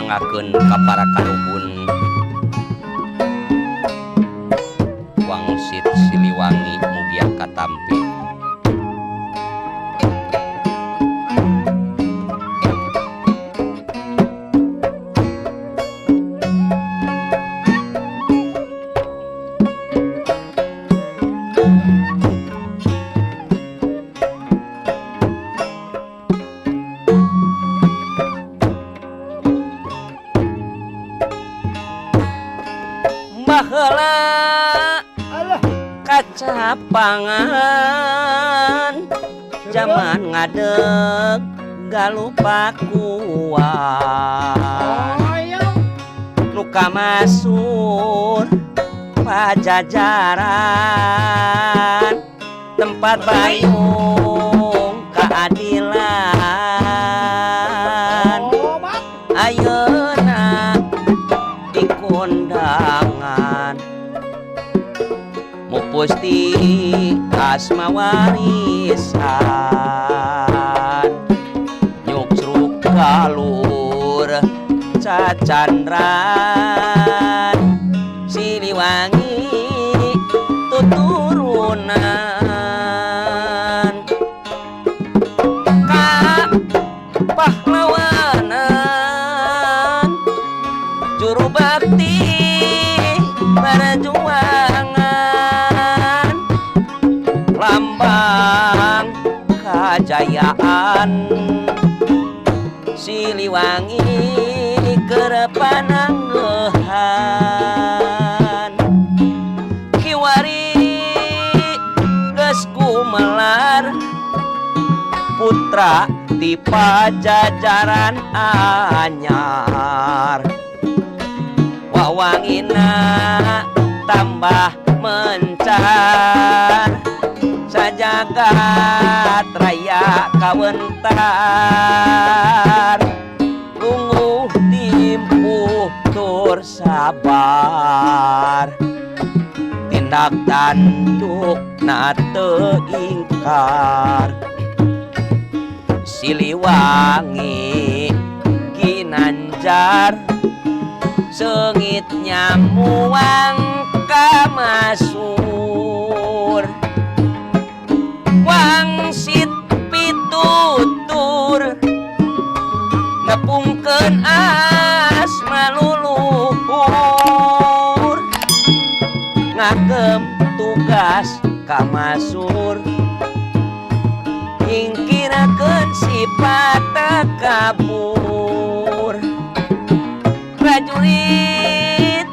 mirengakeun ka para kaluhun Wangsit Siliwangi mugia katampi. Baheula kaca pangan zaman ngadeg galupa kuat nu kamasur pajajaran tempat bayung keadilan ayeuna di kondangan mupusti asma warisan nyuksruk galur cacandran Siliwangi tuturunan ka pahlawanan juru bakti perjuangan lambang kajayaan Siliwangi keur panangeuhan kiwari geus kumelar putra di pajajaran anyar wawangina tambah mencar sajagat raya kawentar lungguh timpuh tur sabar tindak tanduk na teu ingkar Siliwangi Ginanjar seungitnya muang kamasur wangsit pitutur nepungkeun asma luluhur ngagem tugas kamasur nyingkirakeun sifat takabur prajurit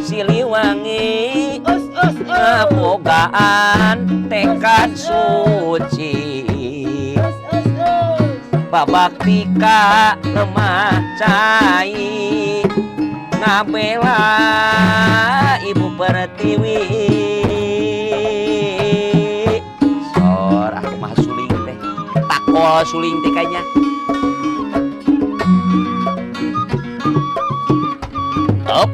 Siliwangi bogaan tekad suci babakti ka lemah cai ngabela Ibu Pertiwi sorah mah suling teh takol suling teh kayaknya up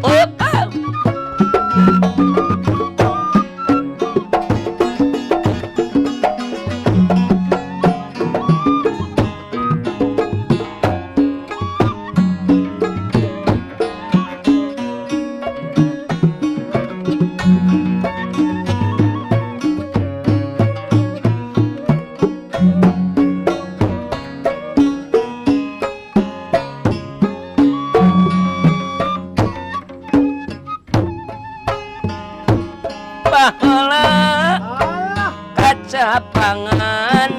kaca pangan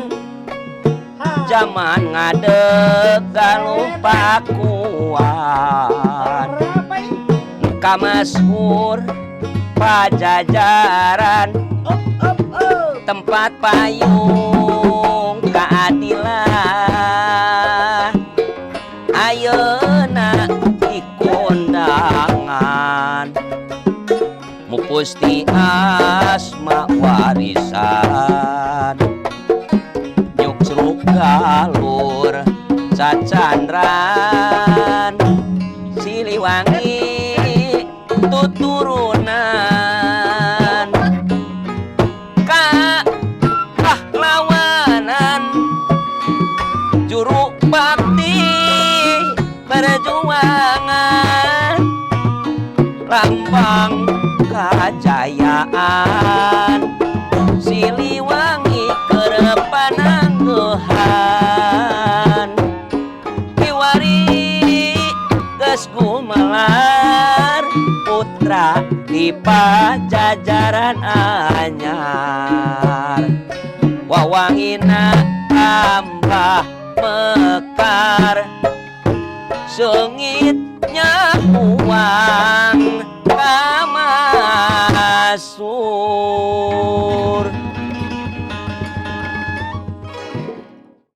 zaman ngadeg galupa kuat kamasur pajajaran tempat payung keadilan ayeuna di kondangan mupusti asma warisan nyuksruk galur cacandran Siliwangi tuturunan ka pahlawanan juru bakti berjuang Siliwangan lambang kajayaan Siliwangi keur panangguhan kiwari geus gumelar putra di pajajaran anyar wawangina tambah mekar sengitnya uang kamasukan